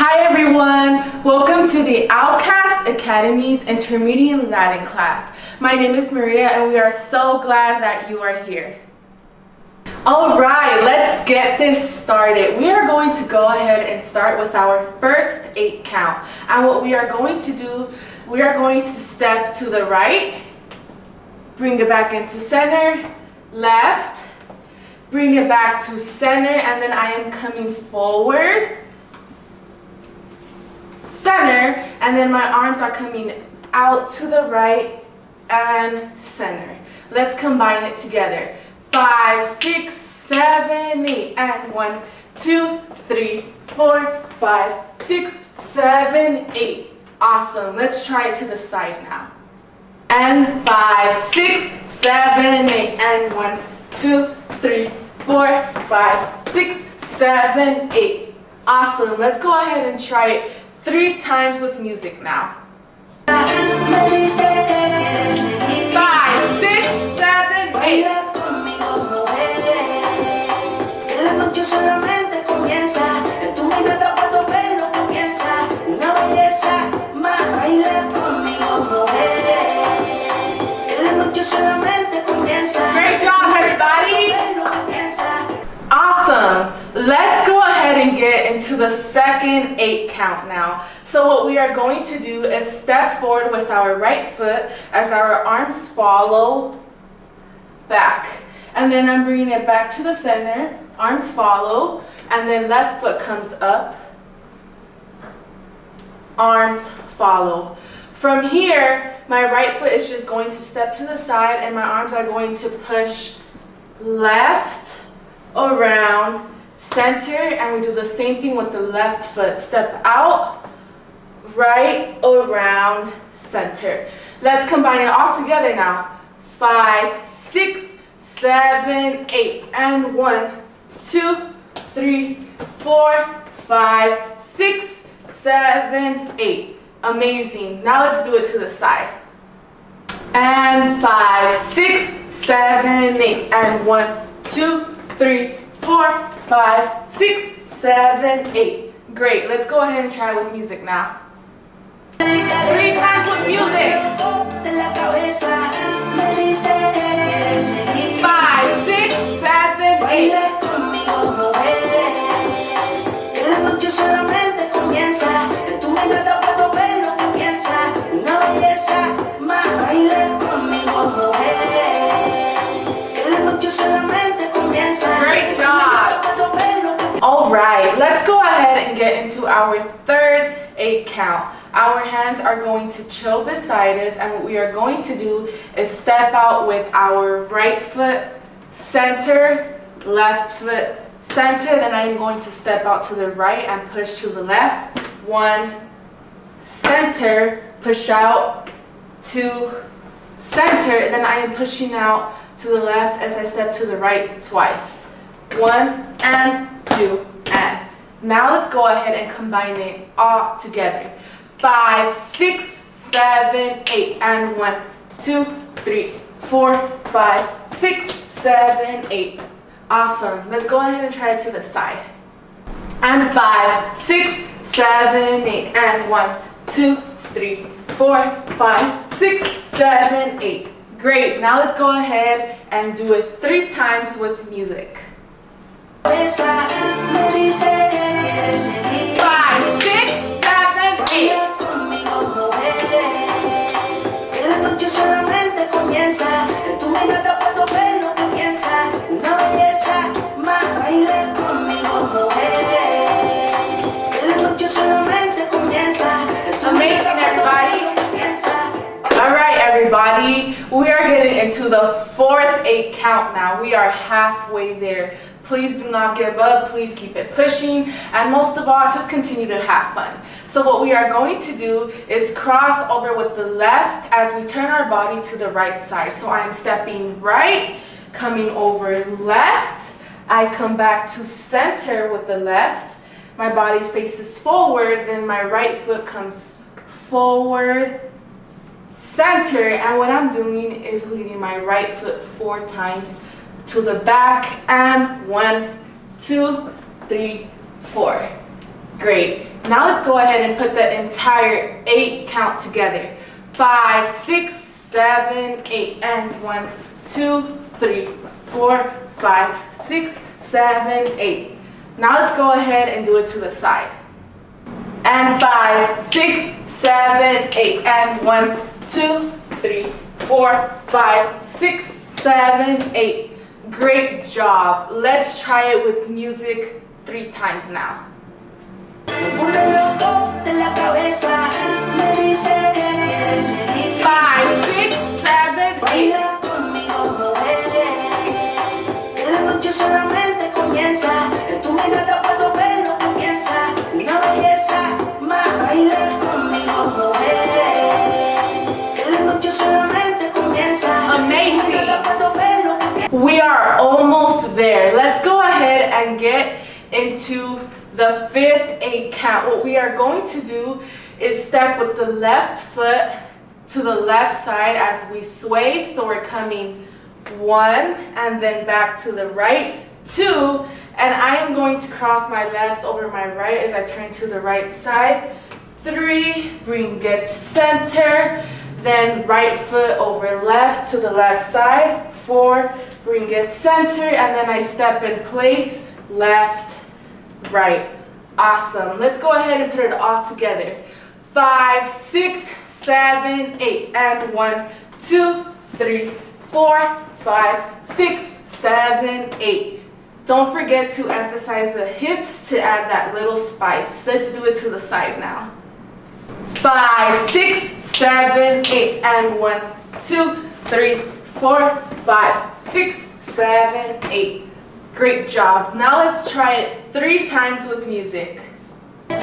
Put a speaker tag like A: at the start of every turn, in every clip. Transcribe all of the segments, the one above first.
A: Hi everyone! Welcome to the Outkast Academy's Intermediate Latin class. My name is Maria and we are so glad that you are here. Alright, let's get this started. We are going to go ahead and start with our first 8 count. And what we are going to do, we are going to step to the right, bring it back into center, left, bring it back to center, and then I am coming forward, center, and then my arms are coming out to the right and center. Let's combine it together. 5, 6, 7, 8, and 1, 2, 3, 4, 5, 6, 7, 8. Awesome. Let's try it to the side now. And 5, 6, 7, 8, and 1, 2, 3, 4, 5, 6, 7, 8. Awesome. Let's go ahead and try it 3 times with music now. 5, 6, 7, 8. Great job, everybody. Awesome. Let's go ahead and get into the second 8 count now. So what we are going to do is step forward with our right foot as our arms follow back. And then I'm bringing it back to the center, arms follow, and then left foot comes up, arms follow. From here, my right foot is just going to step to the side and my arms are going to push left, around, center, and we do the same thing with the left foot. Step out, right, around, center. Let's combine it all together now. 5, 6, 7, 8, and 1, 2, 3, 4, 5, 6, 7, 8. Amazing. Now let's do it to the side. And 5, 6, 7, 8, and 1, 2, 3, 4, 5, 6, 7, 8. Great. Let's go ahead and try with music now. 3 times with music. 5, 6, 7, 8. Great job. Alright, let's go ahead and get into our third 8 count. Our hands are going to chill beside us, and what we are going to do is step out with our right foot, center, left foot, center. Then I am going to step out to the right and push to the left. 1, center, push out, 2, center. Then I am pushing out to the left as I step to the right twice. 1 and 2 and. Now let's go ahead and combine it all together. 5, 6, 7, 8, and 1, 2, 3, 4, 5, 6, 7, 8. Awesome. Let's go ahead and try it to the side. And 5, 6, 7, 8, and 1, 2, 3, 4, 5, 6, 7, 8. Great. Now let's go ahead and do it 3 times with music. 5, 6, 7, 8. Amazing, everybody. Alright, everybody. We are getting into the fourth 8 count now. We are halfway there. Please do not give up. Please keep it pushing. And most of all, just continue to have fun. So what we are going to do is cross over with the left as we turn our body to the right side. So I am stepping right, coming over left. I come back to center with the left. My body faces forward. Then my right foot comes forward, center. And what I'm doing is leading my right foot 4 times to the back, and 1, 2, 3, 4. Great. Now let's go ahead and put the entire 8 count together. 5, 6, 7, 8, and 1, 2, 3, 4, 5, 6, 7, 8. Now let's go ahead and do it to the side. And 5, 6, 7, 8, and 1, 2, 3, 4, 5, 6, 7, 8. Great job. Let's try it with music 3 times now. 5, 6, 7, 8. Amazing. We are almost there. Let's go ahead and get into the 5th 8 count. What we are going to do is step with the left foot to the left side as we sway. So we're coming 1 and then back to the right, 2, and I am going to cross my left over my right as I turn to the right side. 3, bring it center, then right foot over left to the left side. 4, bring it center, and then I step in place, left, right. Awesome. Let's go ahead and put it all together. 5, 6, 7, 8, and 1, 2, 3, 4, 5, 6, 7, 8. Don't forget to emphasize the hips to add that little spice. Let's do it to the side now. 5, 6, 7, 8, and 1, 2, 3, 4, 5, 6, 7, 8. Great job. Now let's try it 3 times with music. 5,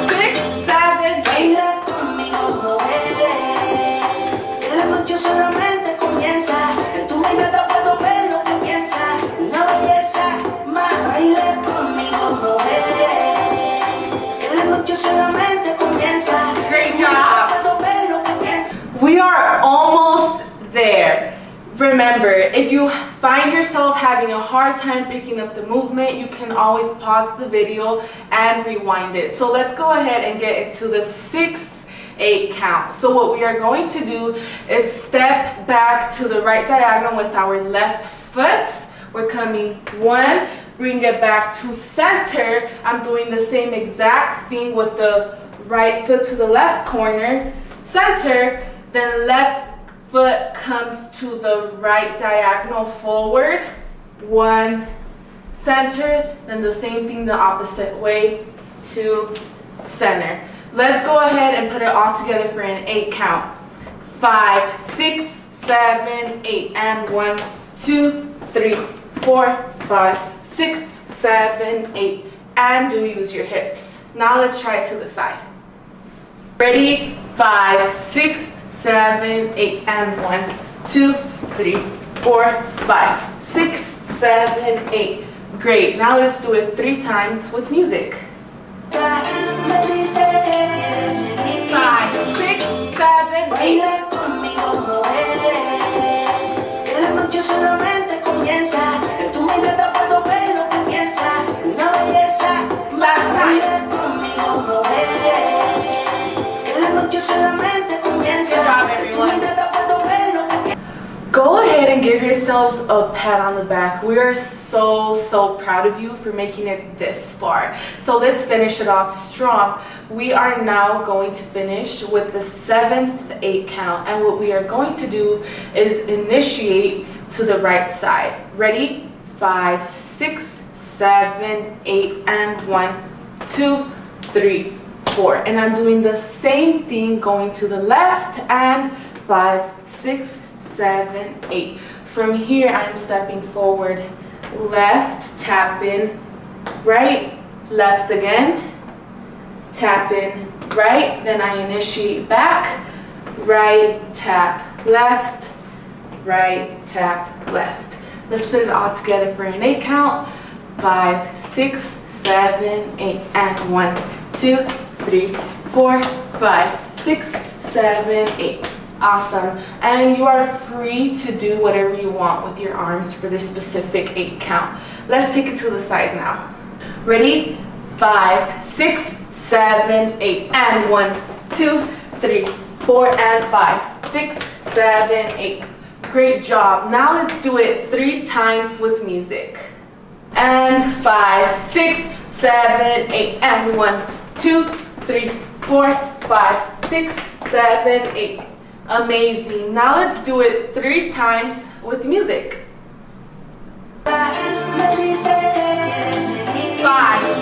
A: 6, 7, 8. Great job. We are almost there. Remember, if you find yourself having a hard time picking up the movement, you can always pause the video and rewind it. So let's go ahead and get into the 6th 8 count. So what we are going to do is step back to the right diagonal with our left foot. We're coming 1, bring it back to center. I'm doing the same exact thing with the right foot to the left corner, center, then left foot comes to the right diagonal forward, 1, center, then the same thing the opposite way, 2, center. Let's go ahead and put it all together for an 8 count. 5, 6, 7, 8, and 1, 2, 3, 4, 5, 6, 7, 8, and do use your hips. Now let's try it to the side. Ready? 5, 6, 7, 8, and 1, 2, 3, 4, 5, 6, 7, 8. Great. Now let's do it 3 times with music. 5, 6, 7, 8. Last time. Good job, everyone. Go ahead and give yourselves a pat on the back. We are so proud of you for making it this far. So let's finish it off strong. We are now going to finish with the 7th 8 count, and what we are going to do is initiate to the right side. Ready? 5, 6, 7, 8, and 1, 2, 3, 4. And I'm doing the same thing going to the left, and 5, 6, 7, 8. From here, I'm stepping forward, left, tap in, right, left again, tap in, right, then I initiate back, right, tap, left, right, tap, left. Let's put it all together for an 8 count. 5, 6, 7, 8, and 1, 2, 3, 4, 5, 6, 7, 8. Awesome. And you are free to do whatever you want with your arms for this specific 8 count. Let's take it to the side now. Ready? 5, 6, 7, 8. And 1, 2, 3, 4, and 5, 6, 7, 8. Great job. Now let's do it 3 times with music. And 5, 6, 7, 8. And 1, 2, 3, 4, 5, 6, 7, 8. Amazing. Now let's do it 3 times with music. 5,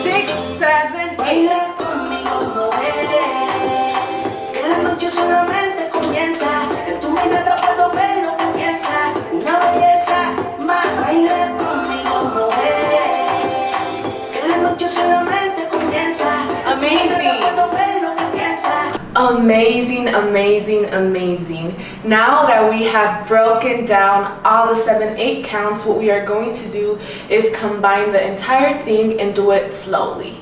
A: 6, 7, 8. Amazing, amazing, amazing. Now that we have broken down all the 7, 8 counts, what we are going to do is combine the entire thing and do it slowly.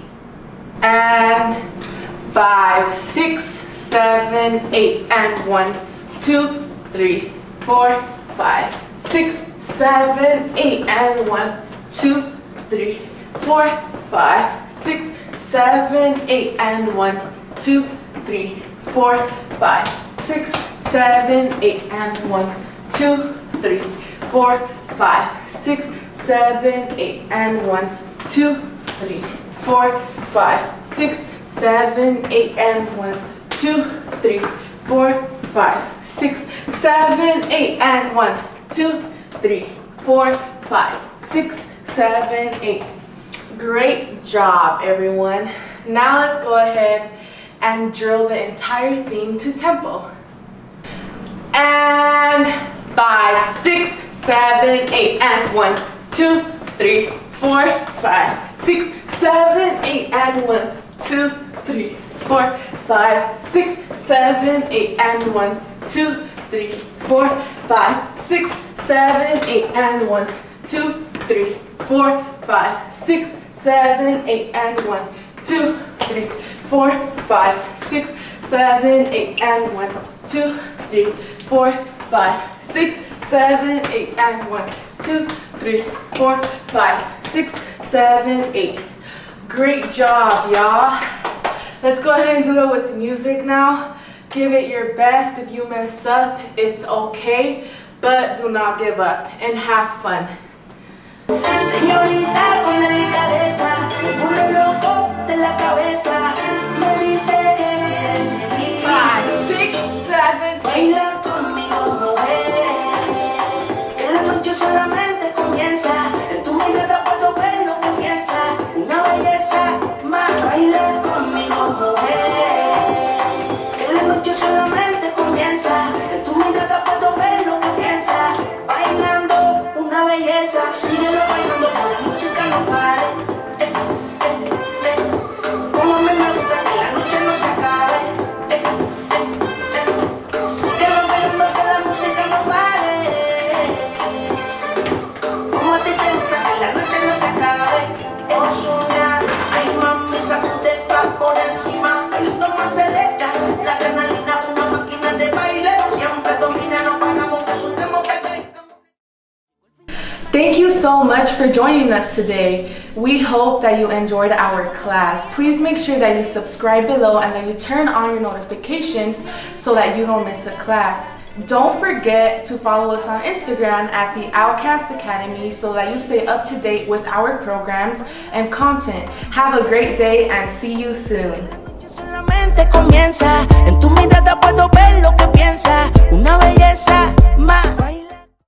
A: And 5, 6, 7, 8. And 1, 2, 3, 4, 5, 6, 7, 8. And 1, 2, 3, 4, 5, 6, 7, 8. And 1, 2, 3, 4, 5, 6, 7, 8. And 1, 2, 3, 4, 5, 6, 7, 8. And 1, 2, 3, 4, 5, 6, 7, 8. And 1, 2, 3, 4, 5, 6, 7, 8. And 1, 2, 3, 4, 5, 6, 7, 8. Great job, everyone. Now let's go ahead and drill the entire thing to tempo. And 5, 6, 7, 8. And 1, 2, 3, 4, 5, 6, 7, 8. And 1, 2, 3, 4, 5, 6, 7, 8. And 1, 2, 3, 4, 5, 6, 7, 8. And 1, 2, 3, 4, 5, 6, 7, 8. And 1, 2, 3, 4, 5, 6, 7, 8. And 1, 2, 3, 4, 5, 6, 7, 8. And 1, 2, 3, 4, 5, 6, 7, 8. Great job, y'all. Let's go ahead and do it with music now. Give it your best. If you mess up, it's okay, but do not give up and have fun. Señorita con delicadeza, me pone loco de la cabeza, me dice que quiere seguir. 5, 6, 7, baila conmigo, mujer. Que la noche solamente comienza, en tu mirada puedo ver lo que piensa, una belleza más. Baila conmigo, mujer. Que la noche solamente comienza, en tu mirada puedo ver lo que piensa, bailando una belleza. Síguelo bailando, con la música no pare. Como a mí me gusta que la noche no se acabe. Síguelo bailando, que la música no pare. Como a ti te gusta que la noche no se acabe. Ozuna, ay mami, sacude por encima. Bailando más selecta, la adrenalina, una máquina de baile. Siempre domina, no paramos, que su tempo que Thank you so much for joining us today. We hope that you enjoyed our class. Please make sure that you subscribe below and that you turn on your notifications so that you don't miss a class. Don't forget to follow us on Instagram at the Outkast Academy so that you stay up to date with our programs and content. Have a great day and see you soon. Comienza, en tu mirada puedo ver lo que piensa, una belleza más.